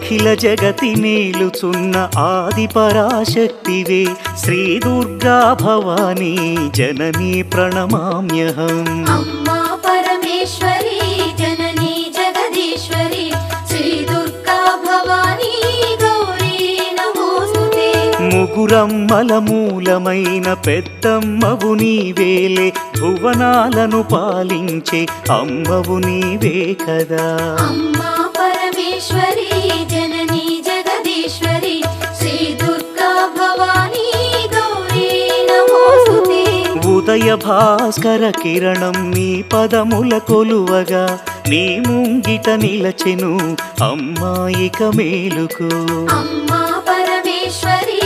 అఖిల జగతి నేలుచున్న ఆది పరాశక్తివే శ్రీ దుర్గా భవానీ జననీ ప్రణమామ్యహం అమ్మా పరమేశ్వరి జననీ జగదీశ్వరి శ్రీ దుర్గా భవానీ గౌరీ నమోస్తుతే ముగురమ్మల మూలమైన పెద్దమ్మవు నీవేలే భువనాలను పాలించే అమ్మవు నీవే కదా అమ్మా పరమేశ్వరి జననీ జగదీశ్వరి శ్రీ దుర్గా భవానీ గౌరీ నమోస్తుతే ఉదయ భాస్కర కిరణం నీ పదముల కొలువగా నీ ముంగిట నిలచెను అమ్మాయిక మేలుకు అమ్మా పరమేశ్వరి